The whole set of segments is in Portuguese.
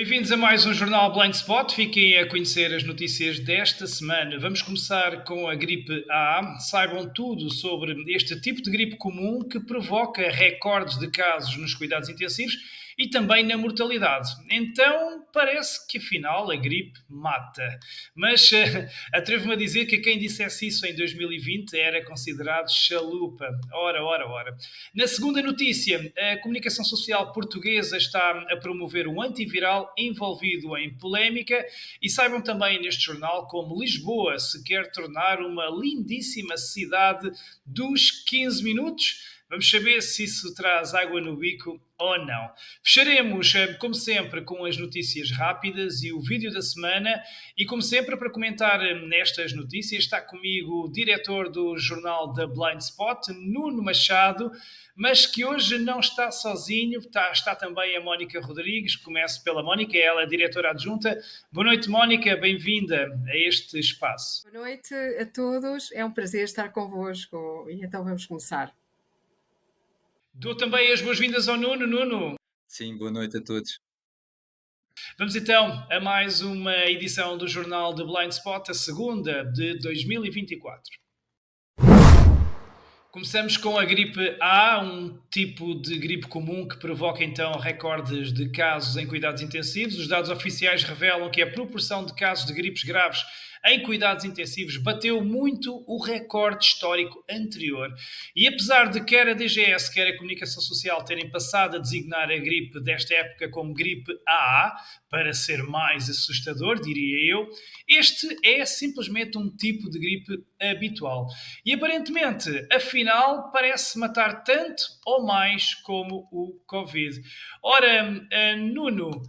Bem-vindos a mais um Jornal Blind Spot. Fiquem a conhecer as notícias desta semana. Vamos começar com a gripe A. Saibam tudo sobre este tipo de gripe comum que provoca recordes de casos nos cuidados intensivos e também na mortalidade. Então, parece que afinal a gripe mata. Mas atrevo-me a dizer que quem dissesse isso em 2020 era considerado chalupa. Ora. Na segunda notícia, a comunicação social portuguesa está a promover um antiviral envolvido em polémica e saibam também neste jornal como Lisboa se quer tornar uma lindíssima cidade dos 15 minutos. Vamos saber se isso traz água no bico ou não. Fecharemos, como sempre, com as notícias rápidas e o vídeo da semana. E, como sempre, para comentar nestas notícias, está comigo o diretor do jornal da Blind Spot, Nuno Machado, mas que hoje não está sozinho. Está também a Mónica Rodrigues. Começo pela Mónica, ela é a diretora adjunta. Boa noite, Mónica, bem-vinda a este espaço. Boa noite a todos, é um prazer estar convosco e então vamos começar. Dou também as boas-vindas ao Nuno. Nuno, Sim, boa noite a todos. vamos então a mais uma edição do Jornal de Blind Spot, a segunda de 2024. Começamos com a gripe A, um tipo de gripe comum que provoca então recordes de casos em cuidados intensivos. Os dados oficiais revelam que a proporção de casos de gripes graves em cuidados intensivos bateu muito o recorde histórico anterior. E apesar de quer a DGS, quer a Comunicação Social terem passado a designar a gripe desta época como gripe A, para ser mais assustador, diria eu, este é simplesmente um tipo de gripe habitual. E aparentemente, afinal, parece matar tanto ou mais como o Covid. Ora, Nuno,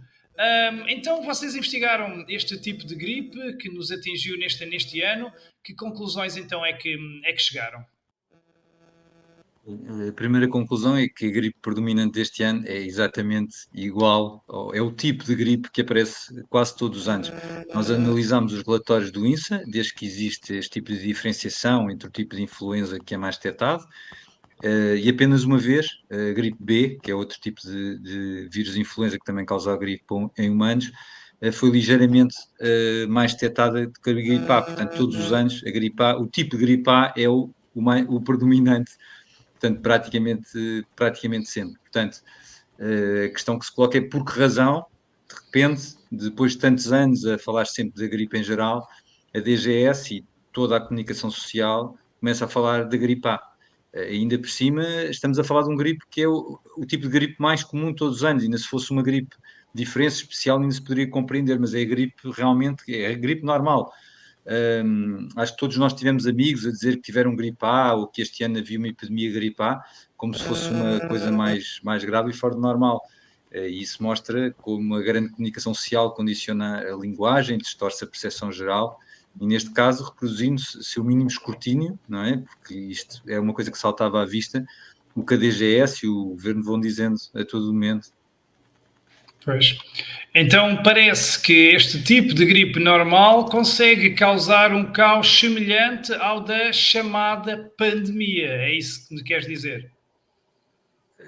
então vocês investigaram este tipo de gripe que nos atingiu neste ano. Que conclusões então é que chegaram? A primeira conclusão é que a gripe predominante deste ano é exatamente igual, é o tipo de gripe que aparece quase todos os anos. Nós analisámos os relatórios do INSA, desde que existe este tipo de diferenciação entre o tipo de influenza que é mais detectado, e apenas uma vez, a gripe B, que é outro tipo de vírus de influenza que também causa a gripe em humanos, foi ligeiramente mais detectada do que a gripe A. Portanto, todos os anos, a gripe A, o tipo de gripe A é o predominante, portanto, praticamente sempre. Portanto, a questão que se coloca é por que razão, de repente, depois de tantos anos a falar sempre da gripe em geral, a DGS e toda a comunicação social começa a falar da gripe A. Ainda por cima, estamos a falar de um gripe que é o tipo de gripe mais comum todos os anos. Ainda se fosse uma gripe diferença especial, ainda se poderia compreender, mas é a gripe realmente, é a gripe normal. Acho que todos nós tivemos amigos a dizer que tiveram gripe A ou que este ano havia uma epidemia de gripe A, como se fosse uma coisa mais grave e fora do normal. E isso mostra como a grande comunicação social condiciona a linguagem, distorce a percepção geral, e neste caso reproduzindo seu mínimo escrutínio, não é? Porque isto é uma coisa que saltava à vista, o que a DGS e o Governo vão dizendo a todo momento. Pois. Então parece que este tipo de gripe normal consegue causar um caos semelhante ao da chamada pandemia. É isso que me queres dizer?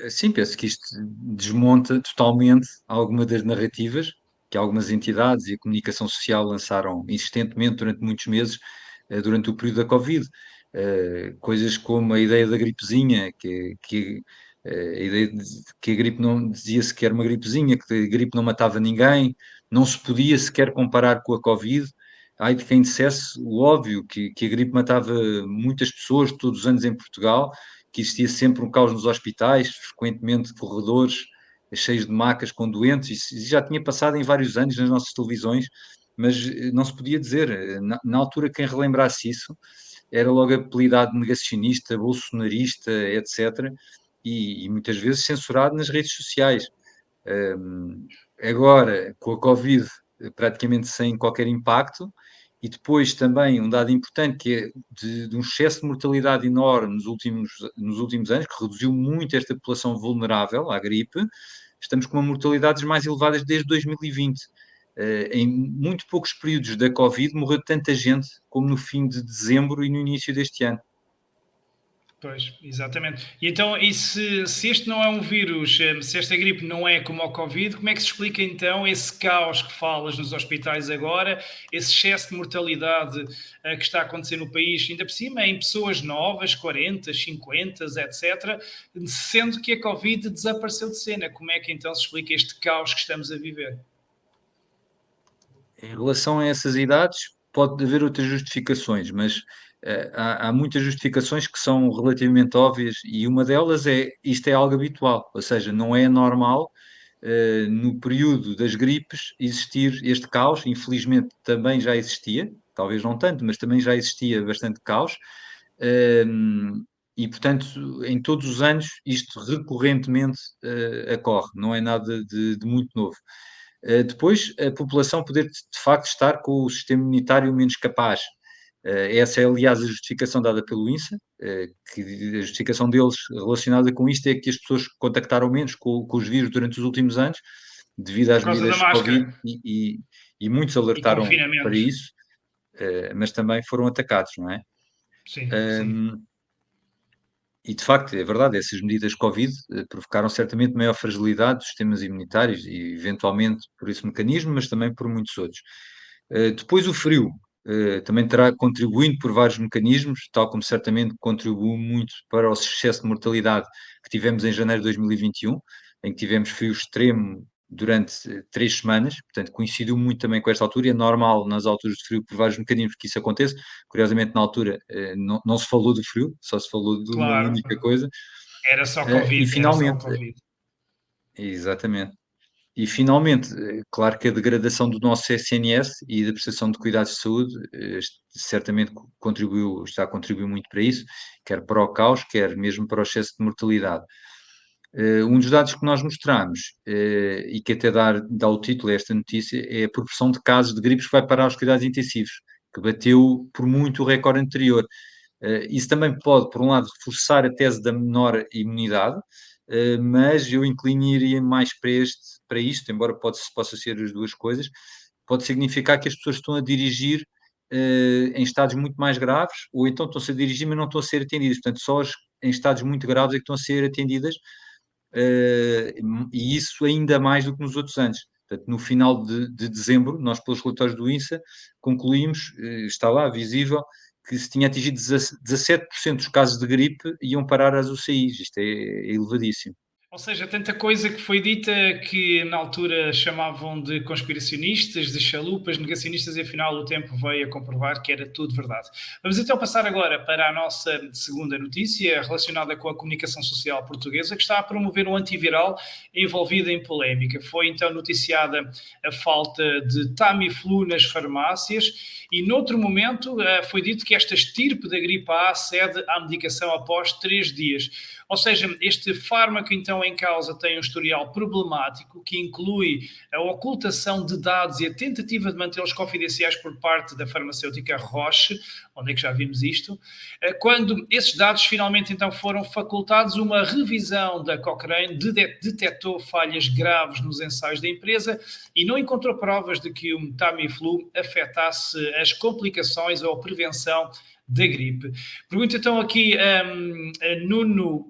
Sim, penso que isto desmonta totalmente alguma das narrativas que algumas entidades e a comunicação social lançaram insistentemente durante muitos meses, durante o período da Covid. Coisas como a ideia da gripezinha, a ideia de que a gripe não dizia sequer uma gripezinha, que a gripe não matava ninguém, não se podia sequer comparar com a Covid. Ai de quem dissesse o óbvio, que a gripe matava muitas pessoas todos os anos em Portugal, que existia sempre um caos nos hospitais, frequentemente corredores cheios de macas com doentes, isso já tinha passado em vários anos nas nossas televisões, mas não se podia dizer. Na altura, quem relembrasse isso era logo apelidado de negacionista, bolsonarista, etc., e muitas vezes censurado nas redes sociais. Agora, com a Covid praticamente sem qualquer impacto, e depois também um dado importante que é de um excesso de mortalidade enorme nos últimos anos, que reduziu muito esta população vulnerável à gripe, estamos com uma mortalidades mais elevadas desde 2020. Em muito poucos períodos da Covid morreu tanta gente como no fim de dezembro e no início deste ano. Pois, exatamente. E então, se este não é um vírus, se esta gripe não é como o Covid, como é que se explica então esse caos que falas nos hospitais agora, esse excesso de mortalidade que está a acontecer no país, ainda por cima, em pessoas novas, 40, 50, etc., sendo que a Covid desapareceu de cena? Como é que então se explica este caos que estamos a viver? Em relação a essas idades, pode haver outras justificações, mas há muitas justificações que são relativamente óbvias e uma delas é isto é algo habitual, ou seja, não é normal no período das gripes existir este caos. Infelizmente também já existia, talvez não tanto, mas também já existia bastante caos. E portanto, em todos os anos, isto recorrentemente ocorre, não é nada de muito novo. Depois, a população poder de facto estar com o sistema imunitário menos capaz. Essa é, aliás, a justificação dada pelo INSA, que a justificação deles relacionada com isto é que as pessoas contactaram menos com os vírus durante os últimos anos, devido Por às causa medidas da de Covid, máscara e muitos e alertaram para confinamentos. isso, mas também foram atacados, não é? Sim, sim. Um, e de facto, é verdade, essas medidas Covid provocaram certamente maior fragilidade dos sistemas imunitários e eventualmente por esse mecanismo, mas também por muitos outros. Depois o frio também terá contribuindo por vários mecanismos, tal como certamente contribuiu muito para o excesso de mortalidade que tivemos em janeiro de 2021, em que tivemos frio extremo durante 3 semanas, portanto coincidiu muito também com esta altura, e é normal nas alturas de frio por vários mecanismos que isso aconteça. Curiosamente na altura não se falou do frio, só se falou de uma Claro, única coisa. era só E Covid, era só o finalmente, Covid. exatamente, e finalmente, claro que a degradação do nosso SNS e da prestação de cuidados de saúde, certamente contribuiu, está a contribuir muito para isso, quer para o caos, quer mesmo para o excesso de mortalidade. Um dos dados que nós mostramos, e que até dá o título a esta notícia, é a proporção de casos de gripes que vai parar aos cuidados intensivos, que bateu por muito o recorde anterior. Isso também pode, por um lado, reforçar a tese da menor imunidade, mas eu inclinaria mais para isto, embora possa ser as duas coisas. Pode significar que as pessoas estão a dirigir em estados muito mais graves, ou então estão-se a dirigir, mas não estão a ser atendidas. Portanto, só em estados muito graves é que estão a ser atendidas, eh, e isso ainda mais do que nos outros anos. Portanto, no final de dezembro, nós, pelos relatórios do INSA, concluímos, está lá visível, que se tinha atingido 17% dos casos de gripe iam parar às UCIs. Isto é elevadíssimo. Ou seja, tanta coisa que foi dita que na altura chamavam de conspiracionistas, de chalupas, negacionistas, e afinal o tempo veio a comprovar que era tudo verdade. Vamos então passar agora para a nossa segunda notícia, relacionada com a comunicação social portuguesa, que está a promover um antiviral envolvido em polémica. Foi então noticiada a falta de Tamiflu nas farmácias e, noutro momento, foi dito que esta estirpe da gripe A cede à medicação após 3 dias. Ou seja, este fármaco então em causa tem um historial problemático que inclui a ocultação de dados e a tentativa de mantê-los confidenciais por parte da farmacêutica Roche, onde é que já vimos isto. Quando esses dados finalmente então foram facultados, uma revisão da Cochrane detectou falhas graves nos ensaios da empresa e não encontrou provas de que o Tamiflu afetasse as complicações ou a prevenção da gripe. Pergunto então aqui, Nuno,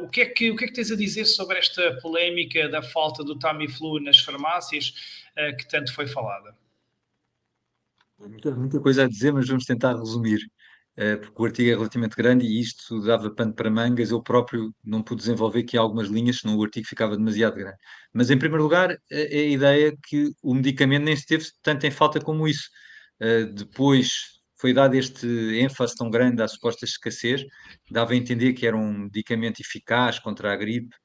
o que é que tens a dizer sobre esta polémica da falta do Tamiflu nas farmácias, que tanto foi falada? Muita coisa a dizer, mas vamos tentar resumir, porque o artigo é relativamente grande e isto dava pano para mangas. Eu próprio não pude desenvolver aqui algumas linhas, senão o artigo ficava demasiado grande. Mas, em primeiro lugar, é a ideia que o medicamento nem esteve tanto em falta como isso. Depois foi dado este ênfase tão grande à suposta escassez, dava a entender que era um medicamento eficaz contra a gripe,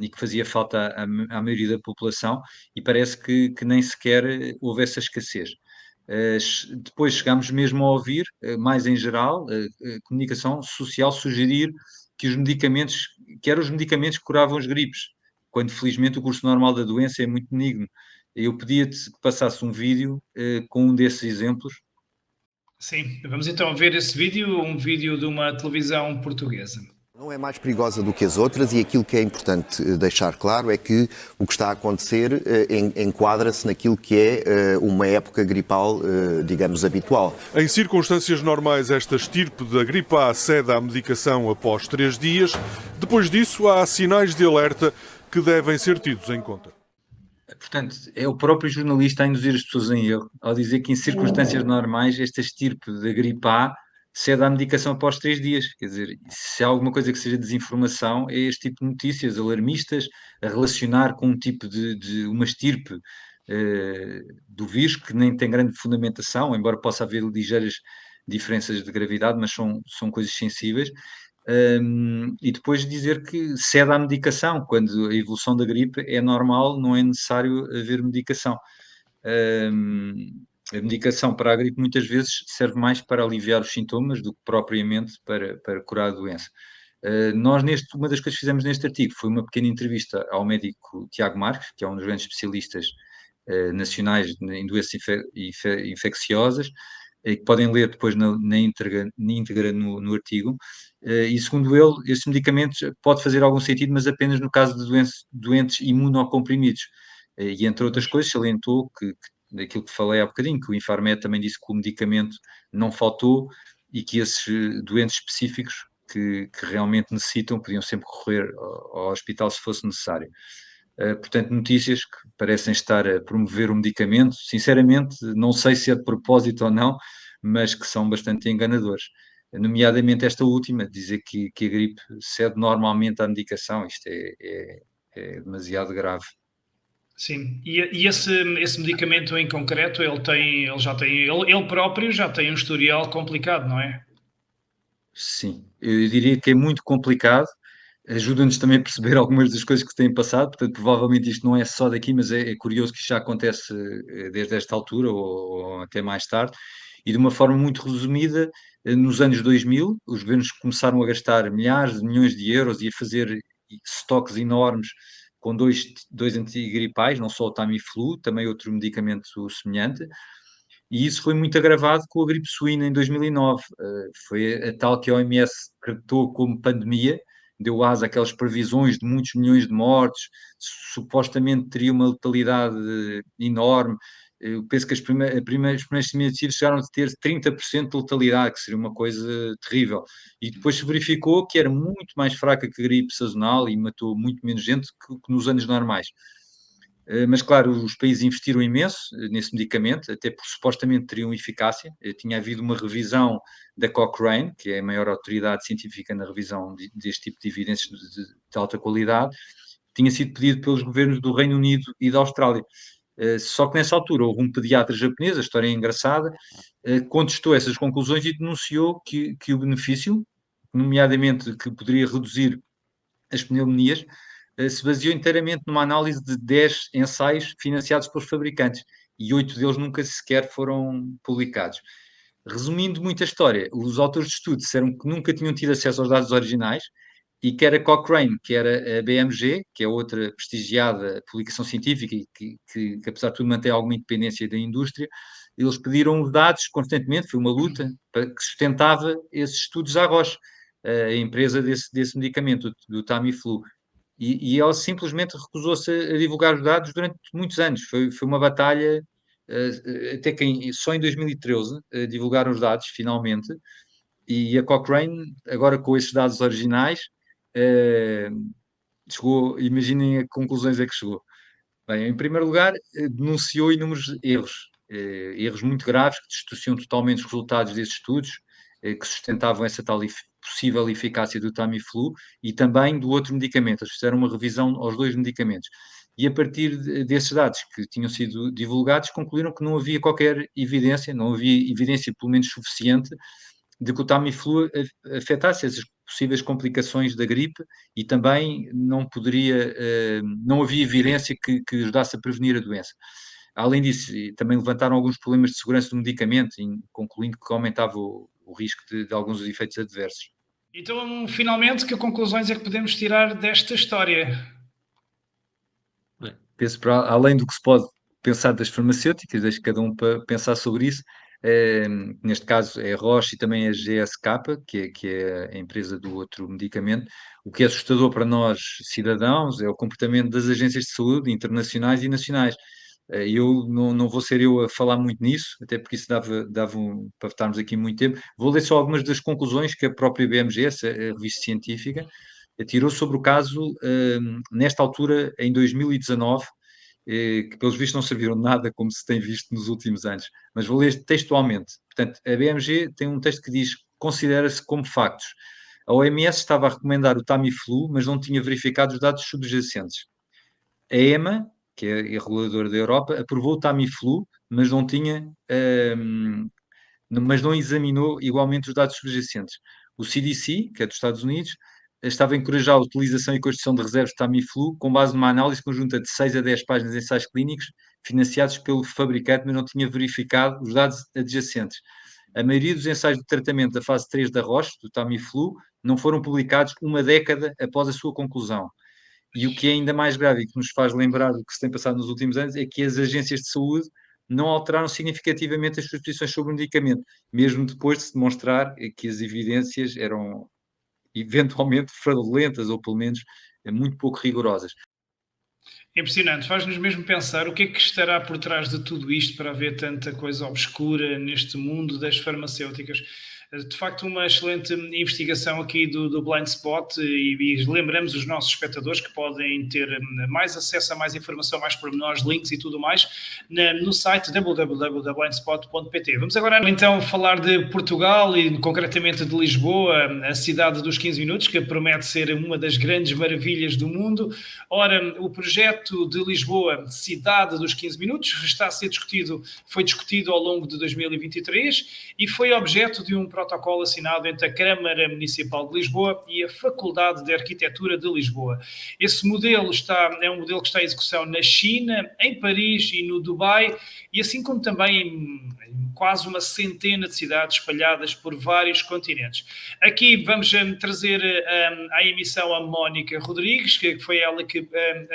e que fazia falta à maioria da população, e parece que nem sequer houve essa escassez. Depois chegámos mesmo a ouvir, mais em geral, a comunicação social sugerir que os medicamentos, que eram os medicamentos que curavam as gripes, quando felizmente o curso normal da doença é muito benigno. Eu pedia-te que passasse um vídeo com um desses exemplos. Sim, vamos então ver esse vídeo, um vídeo de uma televisão portuguesa. Não é mais perigosa do que as outras e aquilo que é importante deixar claro é que o que está a acontecer enquadra-se naquilo que é uma época gripal, digamos, habitual. Em circunstâncias normais, esta estirpe da gripe A cede à medicação após 3 dias. Depois disso, há sinais de alerta que devem ser tidos em conta. Portanto, é o próprio jornalista a induzir as pessoas em erro ao dizer que em circunstâncias normais esta estirpe da gripe A cede à medicação após 3 dias. Quer dizer, se há alguma coisa que seja desinformação, é este tipo de notícias alarmistas a relacionar com um tipo de uma estirpe do vírus que nem tem grande fundamentação, embora possa haver ligeiras diferenças de gravidade, mas são coisas sensíveis. E depois dizer que cede à medicação, quando a evolução da gripe é normal, não é necessário haver medicação. A medicação para a gripe muitas vezes serve mais para aliviar os sintomas do que propriamente para curar a doença. Nós, uma das coisas que fizemos neste artigo foi uma pequena entrevista ao médico Tiago Marques, que é um dos grandes especialistas nacionais em doenças infecciosas, que podem ler depois na íntegra no artigo. E segundo ele, estes medicamentos pode fazer algum sentido, mas apenas no caso de doentes imunocomprimidos. E entre outras coisas, salientou daquilo que falei há bocadinho, que o Infarmed também disse que o medicamento não faltou e que esses doentes específicos que realmente necessitam podiam sempre correr ao hospital se fosse necessário. Portanto, notícias que parecem estar a promover o medicamento, sinceramente, não sei se é de propósito ou não, mas que são bastante enganadores. Nomeadamente esta última, dizer que a gripe cede normalmente à medicação, isto é demasiado grave. Sim, e esse medicamento em concreto, ele próprio já tem um historial complicado, não é? Sim, eu diria que é muito complicado, ajuda-nos também a perceber algumas das coisas que se têm passado, portanto, provavelmente isto não é só daqui, mas é curioso que isto já acontece desde esta altura ou até mais tarde, e de uma forma muito resumida, nos anos 2000, os governos começaram a gastar milhares de milhões de euros e a fazer estoques enormes com dois antigripais, não só o Tamiflu, também outro medicamento semelhante, e isso foi muito agravado com a gripe suína em 2009. Foi a tal que a OMS tratou como pandemia, deu asa àquelas previsões de muitos milhões de mortes, supostamente teria uma letalidade enorme. Eu penso que as primeiras estimativas chegaram a ter 30% de letalidade, que seria uma coisa terrível. E depois se verificou que era muito mais fraca que a gripe sazonal e matou muito menos gente que nos anos normais. Mas, claro, os países investiram imenso nesse medicamento, até porque supostamente teriam eficácia. Tinha havido uma revisão da Cochrane, que é a maior autoridade científica na revisão deste tipo de evidências de alta qualidade, tinha sido pedido pelos governos do Reino Unido e da Austrália. Só que nessa altura houve um pediatra japonês, a história é engraçada, contestou essas conclusões e denunciou que o benefício, nomeadamente que poderia reduzir as pneumonias, se baseou inteiramente numa análise de 10 ensaios financiados pelos fabricantes e 8 deles nunca sequer foram publicados. Resumindo muito a história, os autores de estudo disseram que nunca tinham tido acesso aos dados originais e que era Cochrane, que era a BMG, que é outra prestigiada publicação científica e que apesar de tudo mantém alguma independência da indústria, eles pediram os dados constantemente, foi uma luta para que sustentava esses estudos à Roche, a empresa desse medicamento, do Tamiflu. E ela simplesmente recusou-se a divulgar os dados durante muitos anos. Foi uma batalha, até que só em 2013 divulgaram os dados, finalmente, e a Cochrane, agora com esses dados originais, chegou, imaginem a conclusões a que chegou. Bem, em primeiro lugar, denunciou inúmeros erros, erros muito graves que distorciam totalmente os resultados desses estudos, que sustentavam essa tal possível eficácia do Tamiflu e também do outro medicamento. Eles fizeram uma revisão aos dois medicamentos. E a partir desses dados que tinham sido divulgados, concluíram que não havia qualquer evidência, não havia evidência pelo menos suficiente de que o Tamiflu afetasse essas possíveis complicações da gripe e também não havia evidência que ajudasse a prevenir a doença. Além disso, também levantaram alguns problemas de segurança do medicamento, concluindo que aumentava o risco de alguns efeitos adversos. Então, finalmente, que conclusões é que podemos tirar desta história? Penso para além do que se pode pensar das farmacêuticas, deixo cada um para pensar sobre isso. neste caso é a Roche e também a GSK, que é a empresa do outro medicamento. O que é assustador para nós, cidadãos, é o comportamento das agências de saúde internacionais e nacionais. Eu não vou ser eu a falar muito nisso, até porque isso dava para estarmos aqui muito tempo. Vou ler só algumas das conclusões que a própria BMG, a revista científica, tirou sobre o caso, nesta altura, em 2019, que pelos vistos não serviram de nada, como se tem visto nos últimos anos. Mas vou ler textualmente. Portanto, a BMG tem um texto que diz: considera-se como factos. A OMS estava a recomendar o Tamiflu, mas não tinha verificado os dados subjacentes. A EMA, que é a reguladora da Europa, aprovou o Tamiflu, mas não examinou igualmente os dados subjacentes. O CDC, que é dos Estados Unidos, estava a encorajar a utilização e construção de reservas de Tamiflu com base numa análise conjunta de 6 a 10 páginas de ensaios clínicos financiados pelo fabricante, mas não tinha verificado os dados adjacentes. A maioria dos ensaios de tratamento da fase 3 da Roche, do Tamiflu, não foram publicados uma década após a sua conclusão. E o que é ainda mais grave e que nos faz lembrar do que se tem passado nos últimos anos é que as agências de saúde não alteraram significativamente as suas posições sobre o medicamento, mesmo depois de se demonstrar que as evidências eram eventualmente fraudulentas ou pelo menos muito pouco rigorosas. Impressionante, faz-nos mesmo pensar o que é que estará por trás de tudo isto para haver tanta coisa obscura neste mundo das farmacêuticas. De facto, uma excelente investigação aqui do Blind Spot e lembramos os nossos espectadores que podem ter mais acesso a mais informação, mais pormenores, links e tudo mais no site www.blindspot.pt. Vamos agora então falar de Portugal e concretamente de Lisboa, a cidade dos 15 minutos, que promete ser uma das grandes maravilhas do mundo. Ora, o projeto de Lisboa, Cidade dos 15 Minutos, foi discutido ao longo de 2023 e foi objeto de um protocolo assinado entre a Câmara Municipal de Lisboa e a Faculdade de Arquitetura de Lisboa. Esse modelo é um modelo que está em execução na China, em Paris e no Dubai, e assim como também em quase uma centena de cidades espalhadas por vários continentes. Aqui vamos trazer à emissão a Mónica Rodrigues, que foi ela que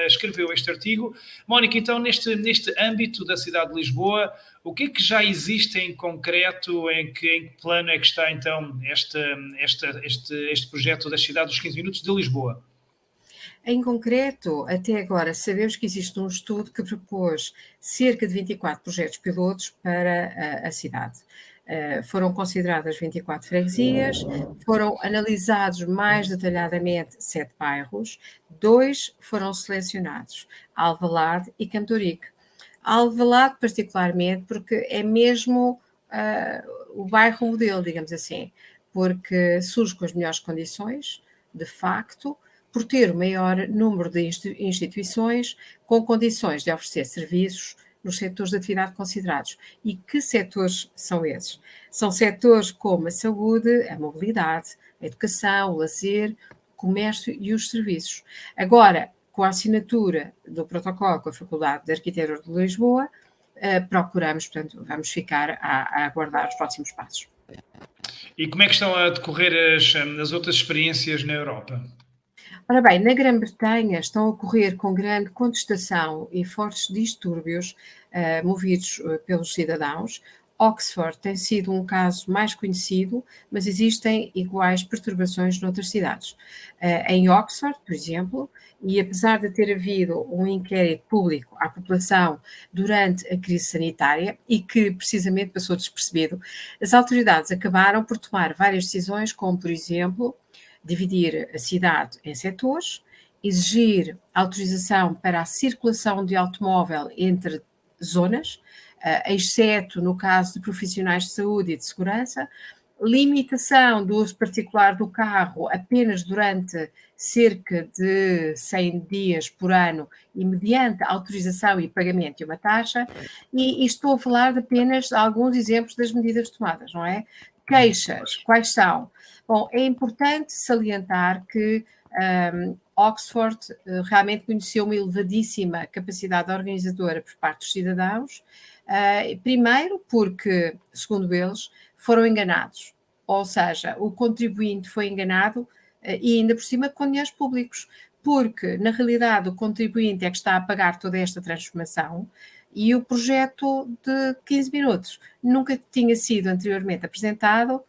escreveu este artigo. Mónica, então, neste âmbito da cidade de Lisboa, o que é que já existe em concreto, em que plano é que está então este projeto da cidade dos 15 minutos de Lisboa? Em concreto, até agora, sabemos que existe um estudo que propôs cerca de 24 projetos pilotos para a cidade. Foram consideradas 24 freguesias, foram analisados mais detalhadamente 7 bairros, 2 foram selecionados, Alvalade e Campo de Ourique. Alvalade particularmente porque é mesmo o bairro modelo, digamos assim, porque surge com as melhores condições, de facto, por ter o maior número de instituições com condições de oferecer serviços nos setores de atividade considerados. E que setores são esses? São setores como a saúde, a mobilidade, a educação, o lazer, o comércio e os serviços. Agora, com a assinatura do protocolo com a Faculdade de Arquitetura de Lisboa, procuramos, portanto, vamos ficar a aguardar os próximos passos. E como é que estão a decorrer as outras experiências na Europa? Ora bem, na Grã-Bretanha estão a ocorrer com grande contestação e fortes distúrbios movidos pelos cidadãos. Oxford tem sido um caso mais conhecido, mas existem iguais perturbações noutras cidades. Em Oxford, por exemplo, e apesar de ter havido um inquérito público à população durante a crise sanitária e que precisamente passou despercebido, as autoridades acabaram por tomar várias decisões, como, por exemplo, dividir a cidade em setores, exigir autorização para a circulação de automóvel entre zonas, exceto no caso de profissionais de saúde e de segurança, limitação do uso particular do carro apenas durante cerca de 100 dias por ano e mediante autorização e pagamento de uma taxa, e estou a falar de apenas alguns exemplos das medidas tomadas, não é? Queixas, quais são? Bom, é importante salientar que Oxford realmente conheceu uma elevadíssima capacidade organizadora por parte dos cidadãos, primeiro porque, segundo eles, foram enganados, ou seja, o contribuinte foi enganado e ainda por cima com dinheiros públicos, porque na realidade o contribuinte é que está a pagar toda esta transformação E o projeto de 15 minutos nunca tinha sido anteriormente apresentado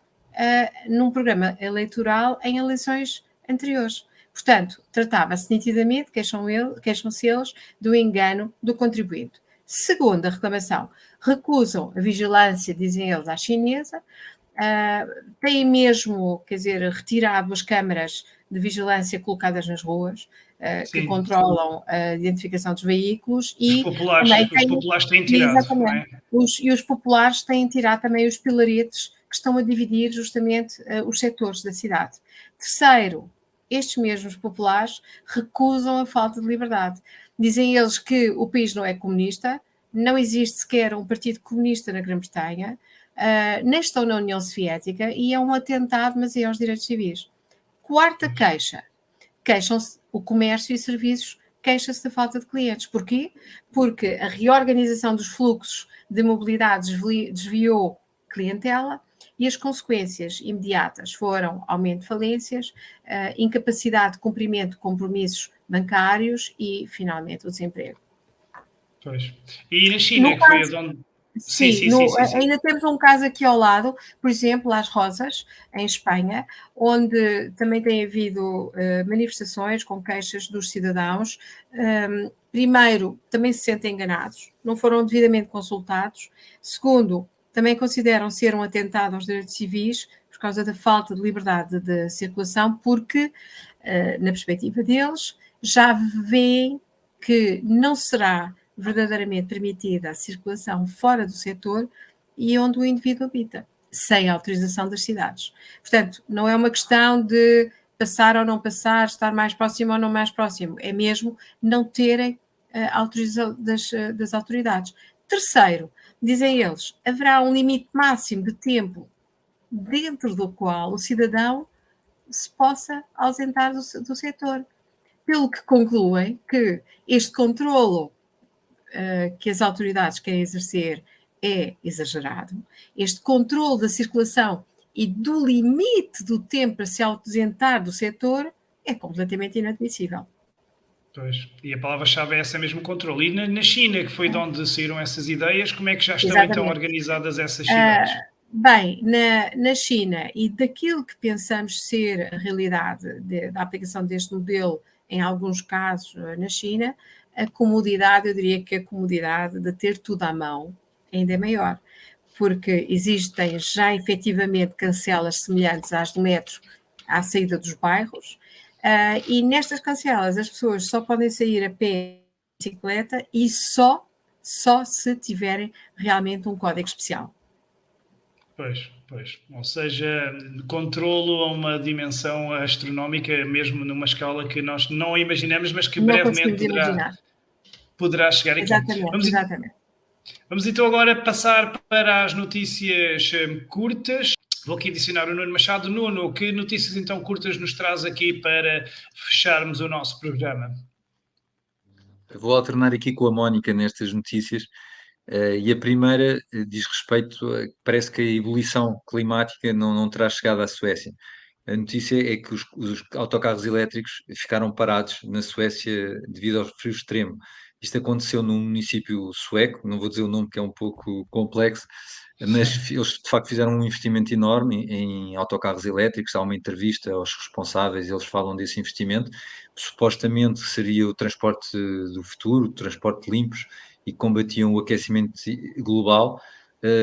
num programa eleitoral em eleições anteriores. Portanto, tratava-se nitidamente, queixam-se eles, do engano do contribuinte. Segunda reclamação, recusam a vigilância, dizem eles, à chinesa, têm mesmo, retirado as câmaras de vigilância colocadas nas ruas, que controlam a identificação dos veículos e os populares têm tirado. Exatamente. Os populares têm tirado também os pilaretes que estão a dividir justamente os setores da cidade. Terceiro, estes mesmos populares recusam a falta de liberdade. Dizem eles que o país não é comunista, não existe sequer um partido comunista na Grã-Bretanha, nem estão na União Soviética e é um atentado, mas é aos direitos civis. Quarta queixa. Queixam-se o comércio e serviços, queixa-se da falta de clientes. Porquê? Porque a reorganização dos fluxos de mobilidade desviou clientela e as consequências imediatas foram aumento de falências, incapacidade de cumprimento de compromissos bancários e, finalmente, o desemprego. Pois. E na China, que foi onde... Sim. Ainda temos um caso aqui ao lado, por exemplo, Las Rosas, em Espanha, onde também tem havido manifestações com queixas dos cidadãos. Primeiro, também se sentem enganados, não foram devidamente consultados. Segundo, também consideram ser um atentado aos direitos civis por causa da falta de liberdade de circulação, porque, na perspectiva deles, já veem que não será verdadeiramente permitida a circulação fora do setor e onde o indivíduo habita, sem autorização das cidades. Portanto, não é uma questão de passar ou não passar, estar mais próximo ou não mais próximo, é mesmo não terem autorização das autoridades. Terceiro, dizem eles, haverá um limite máximo de tempo dentro do qual o cidadão se possa ausentar do setor, pelo que concluem que este controlo que as autoridades querem exercer é exagerado. Este controle da circulação e do limite do tempo para se ausentar do setor é completamente inadmissível. Pois, e a palavra-chave é essa mesmo, controle. E na China, que foi de onde saíram essas ideias, como é que já estão então organizadas essas cidades? Bem, na China, e daquilo que pensamos ser a realidade da aplicação deste modelo, em alguns casos na China, a comodidade, eu diria que a comodidade de ter tudo à mão ainda é maior, porque existem já efetivamente cancelas semelhantes às do metro à saída dos bairros, e nestas cancelas as pessoas só podem sair a pé, bicicleta, e só se tiverem realmente um código especial. Pois. Ou seja, controlo a uma dimensão astronómica, mesmo numa escala que nós não imaginamos, mas que brevemente poderá chegar aqui. Exatamente. Vamos então agora passar para as notícias curtas. Vou aqui adicionar o Nuno Machado. Nuno, que notícias então curtas nos traz aqui para fecharmos o nosso programa? Eu vou alternar aqui com a Mónica nestas notícias. E a primeira diz respeito parece que a ebulição climática não terá chegado à Suécia. A notícia é que os autocarros elétricos ficaram parados na Suécia devido ao frio extremo. Isto aconteceu num município sueco, não vou dizer o nome que é um pouco complexo, mas eles de facto fizeram um investimento enorme em autocarros elétricos. Há uma entrevista aos responsáveis, eles falam desse investimento. Supostamente seria o transporte do futuro, o transporte limpos, e combatiam o aquecimento global.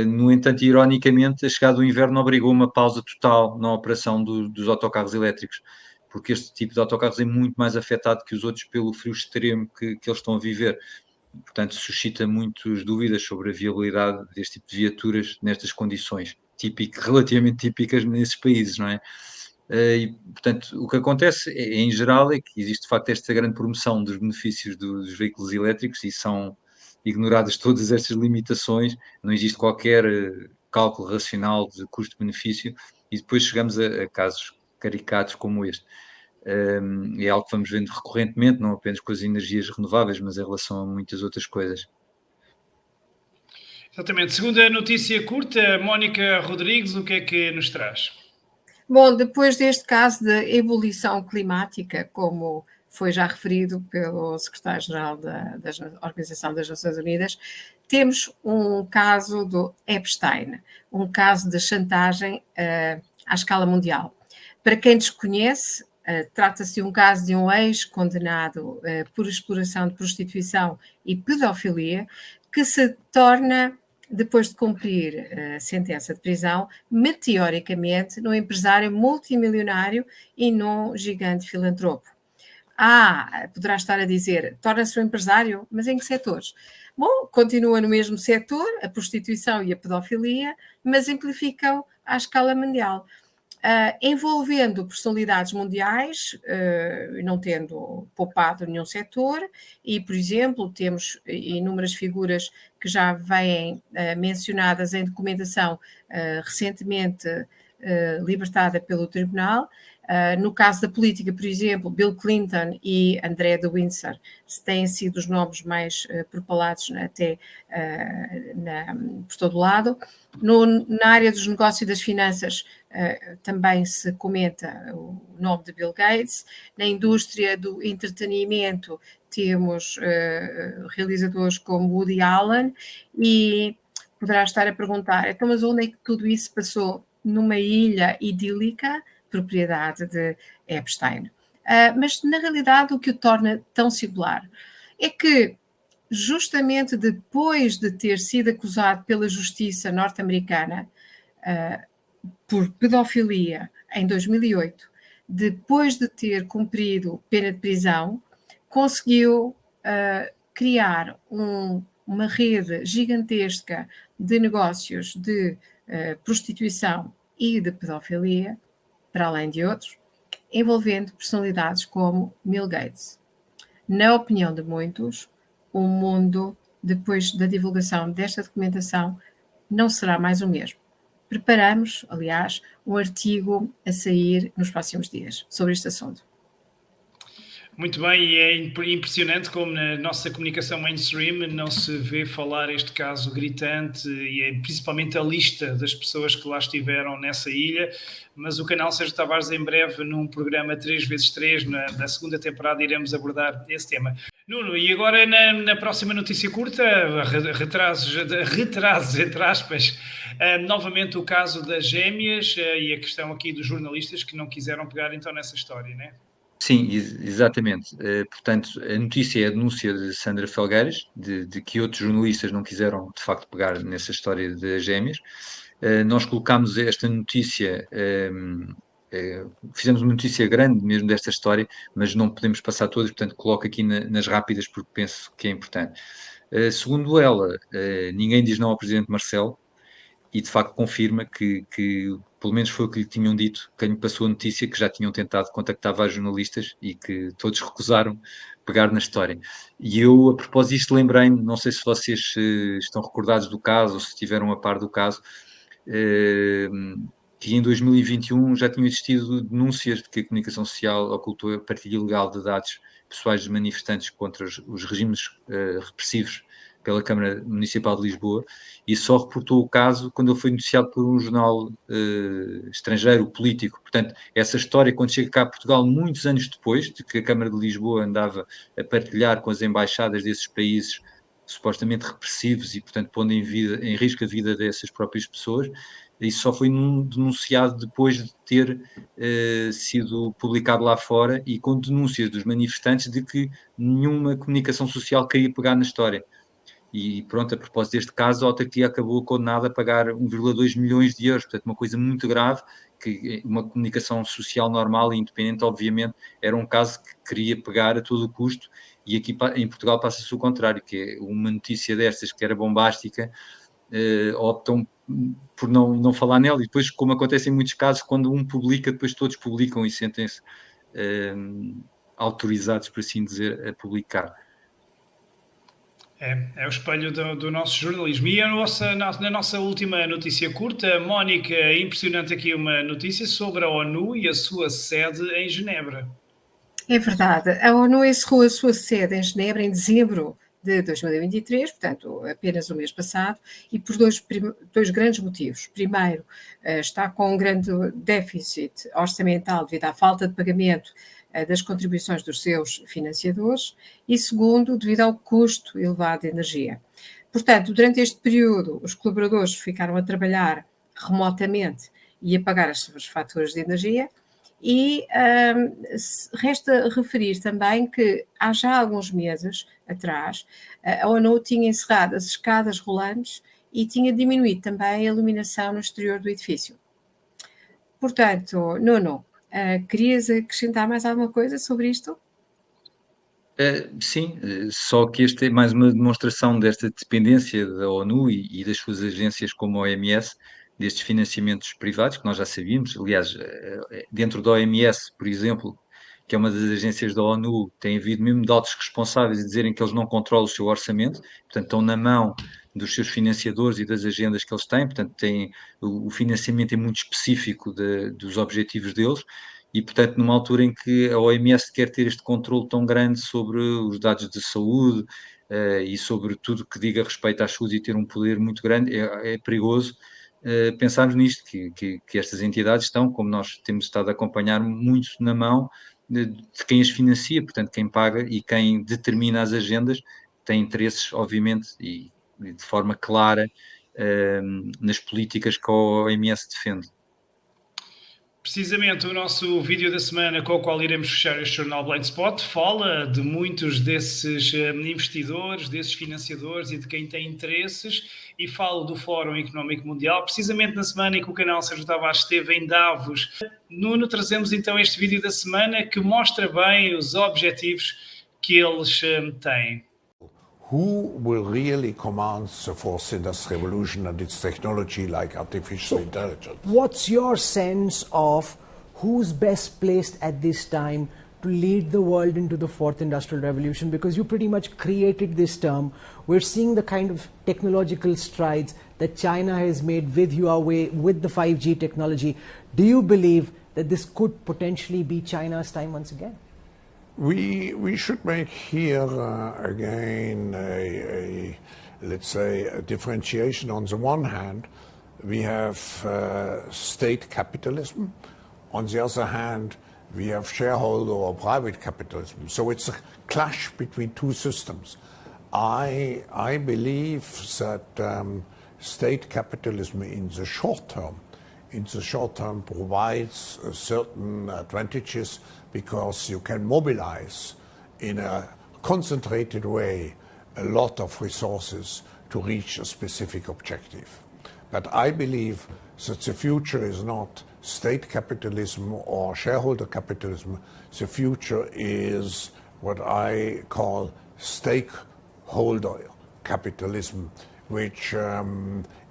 No entanto, ironicamente, a chegada do inverno obrigou uma pausa total na operação dos autocarros elétricos, porque este tipo de autocarros é muito mais afetado que os outros pelo frio extremo que eles estão a viver. Portanto, suscita muitas dúvidas sobre a viabilidade deste tipo de viaturas nestas condições relativamente típicas nesses países, não é? E, portanto, o que acontece, em geral, é que existe de facto esta grande promoção dos benefícios dos veículos elétricos e são ignoradas todas estas limitações, não existe qualquer cálculo racional de custo-benefício e depois chegamos a casos caricatos como este. É algo que vamos vendo recorrentemente, não apenas com as energias renováveis, mas em relação a muitas outras coisas. Exatamente. Segunda notícia curta, Mónica Rodrigues, o que é que nos traz? Bom, depois deste caso de ebulição climática, como foi já referido pelo secretário-geral da Organização das Nações Unidas, temos um caso do Epstein, um caso de chantagem à escala mundial. Para quem desconhece, trata-se de um caso de um ex-condenado por exploração de prostituição e pedofilia, que se torna, depois de cumprir a sentença de prisão, meteoricamente num empresário multimilionário e num gigante filantropo. Poderá estar a dizer, torna-se um empresário, mas em que setores? Bom, continua no mesmo setor, a prostituição e a pedofilia, mas amplificam à escala mundial. Envolvendo personalidades mundiais, não tendo poupado nenhum setor, e, por exemplo, temos inúmeras figuras que já vêm mencionadas em documentação recentemente libertada pelo Tribunal. No caso da política, por exemplo, Bill Clinton e André de Windsor têm sido os nomes mais propalados até por todo lado. Na área dos negócios e das finanças também se comenta o nome de Bill Gates. Na indústria do entretenimento temos realizadores como Woody Allen, e poderá estar a perguntar, então, mas onde é que tudo isso passou? Numa ilha idílica, propriedade de Epstein. Mas, na realidade, o que o torna tão singular é que, justamente depois de ter sido acusado pela justiça norte-americana por pedofilia em 2008, depois de ter cumprido pena de prisão, conseguiu criar uma rede gigantesca de negócios de prostituição e de pedofilia, para além de outros, envolvendo personalidades como Bill Gates. Na opinião de muitos, o mundo, depois da divulgação desta documentação, não será mais o mesmo. Preparamos, aliás, um artigo a sair nos próximos dias sobre este assunto. Muito bem, e é impressionante como na nossa comunicação mainstream não se vê falar este caso gritante, e é principalmente a lista das pessoas que lá estiveram nessa ilha, mas o canal Sérgio Tavares em breve, num programa 3x3, na segunda temporada, iremos abordar esse tema. Nuno, e agora na próxima notícia curta, retrasos entre aspas, novamente o caso das gêmeas e a questão aqui dos jornalistas que não quiseram pegar então nessa história, não é? Sim, exatamente. Portanto, a notícia é a denúncia de Sandra Felgueiras, de que outros jornalistas não quiseram, de facto, pegar nessa história das gêmeas. Nós colocámos esta notícia, fizemos uma notícia grande mesmo desta história, mas não podemos passar todas, portanto, coloco aqui nas rápidas porque penso que é importante. Segundo ela, ninguém diz não ao Presidente Marcelo, e de facto confirma que pelo menos foi o que lhe tinham dito, quem me passou a notícia, que já tinham tentado contactar vários jornalistas e que todos recusaram pegar na história. E eu, a propósito disto, lembrei-me, não sei se vocês estão recordados do caso, ou se estiveram a par do caso, que em 2021 já tinham existido denúncias de que a comunicação social ocultou a partilha ilegal de dados pessoais de manifestantes contra os regimes repressivos pela Câmara Municipal de Lisboa, e só reportou o caso quando ele foi noticiado por um jornal estrangeiro, político. Portanto, essa história, quando chega cá a Portugal, muitos anos depois de que a Câmara de Lisboa andava a partilhar com as embaixadas desses países supostamente repressivos e, portanto, pondo em risco a vida dessas próprias pessoas, isso só foi denunciado depois de ter sido publicado lá fora e com denúncias dos manifestantes de que nenhuma comunicação social queria pegar na história. E pronto, a propósito deste caso, a autarquia acabou condenada a pagar 1,2 milhões de euros, portanto uma coisa muito grave, que uma comunicação social normal e independente, obviamente, era um caso que queria pegar a todo o custo, e aqui em Portugal passa-se o contrário, que é uma notícia destas que era bombástica, optam por não falar nela, e depois, como acontece em muitos casos, quando um publica, depois todos publicam e sentem-se autorizados, por assim dizer, a publicar. É o espelho do nosso jornalismo. E na nossa última notícia curta, Mónica, é impressionante aqui uma notícia sobre a ONU e a sua sede em Genebra. É verdade. A ONU encerrou a sua sede em Genebra em dezembro de 2023, portanto, apenas o mês passado, e por dois grandes motivos. Primeiro, está com um grande déficit orçamental devido à falta de pagamento das contribuições dos seus financiadores e, segundo, devido ao custo elevado de energia. Portanto, durante este período, os colaboradores ficaram a trabalhar remotamente e a pagar as suas faturas de energia. E resta referir também que há já alguns meses atrás a ONU tinha encerrado as escadas rolantes e tinha diminuído também a iluminação no exterior do edifício. Portanto, Nuno, querias acrescentar mais alguma coisa sobre isto? Sim, só que esta é mais uma demonstração desta dependência da ONU e das suas agências como a OMS, destes financiamentos privados, que nós já sabíamos. Aliás, dentro da OMS, por exemplo, que é uma das agências da ONU, tem havido mesmo de altos responsáveis a dizerem que eles não controlam o seu orçamento, portanto, estão na mão dos seus financiadores e das agendas que eles têm, portanto, o financiamento é muito específico dos objetivos deles. E, portanto, numa altura em que a OMS quer ter este controle tão grande sobre os dados de saúde e sobre tudo que diga respeito à saúde e ter um poder muito grande, é perigoso pensarmos nisto, que estas entidades estão, como nós temos estado a acompanhar, muito na mão de quem as financia, portanto, quem paga e quem determina as agendas tem interesses, obviamente, e de forma clara nas políticas que a OMS defende. Precisamente o nosso vídeo da semana com o qual iremos fechar este jornal Blind Spot fala de muitos desses investidores, desses financiadores e de quem tem interesses, e fala do Fórum Económico Mundial, precisamente na semana em que o canal Sérgio Tavares esteve em Davos. Nuno, trazemos então este vídeo da semana que mostra bem os objetivos que eles têm. Who will really command the fourth industrial revolution and its technology like artificial intelligence? What's your sense of who's best placed at this time to lead the world into the fourth industrial revolution? Because you pretty much created this term. We're seeing the kind of technological strides that China has made with Huawei, with the 5G technology. Do you believe that this could potentially be China's time once again? We should make here again let's say a differentiation. On the one hand, we have state capitalism. On the other hand, we have shareholder or private capitalism. So it's a clash between two systems. I believe that state capitalism in the short term provides certain advantages, because you can mobilize in a concentrated way a lot of resources to reach a specific objective. But I believe that the future is not state capitalism or shareholder capitalism. The future is what I call stakeholder capitalism, which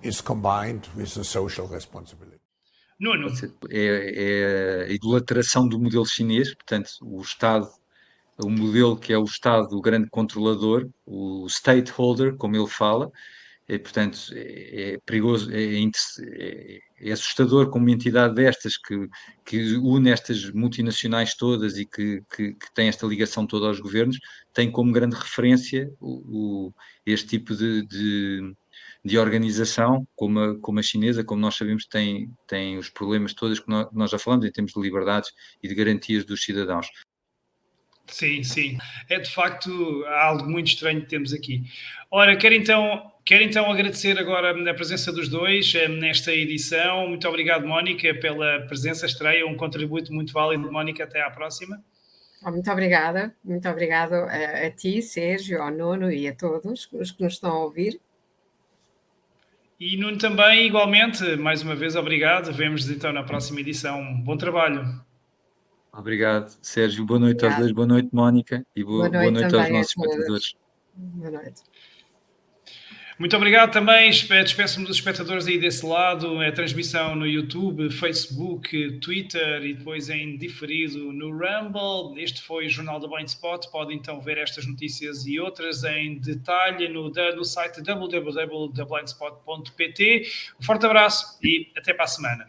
is combined with the social responsibility. Nuno. É a idolatração do modelo chinês, portanto, o modelo que é o Estado, o grande controlador, o stakeholder, como ele fala, portanto, é perigoso, é assustador como uma entidade destas que une estas multinacionais todas e que tem esta ligação toda aos governos, tem como grande referência este tipo de organização, como a chinesa, como nós sabemos, tem os problemas todos que nós já falamos em termos de liberdades e de garantias dos cidadãos. Sim, sim. É de facto algo muito estranho que temos aqui. Ora, quero então agradecer agora a presença dos dois nesta edição. Muito obrigado, Mónica, pela presença, estreia, um contributo muito válido. Mónica, até à próxima. Muito obrigada. Muito obrigado a ti, Sérgio, ao Nuno e a todos os que nos estão a ouvir. E Nuno também, igualmente, mais uma vez, obrigado. Vemo-nos então na próxima edição. Bom trabalho. Obrigado, Sérgio. Boa noite aos dois. Boa noite, Mónica. E boa noite aos nossos espectadores. Boa noite. Muito obrigado também. Despeço-me dos espectadores aí desse lado. A transmissão no YouTube, Facebook, Twitter e depois em diferido no Rumble. Este foi o Jornal da Blind Spot. Podem então ver estas notícias e outras em detalhe no site www.blindspot.pt. Um forte abraço e até para a semana.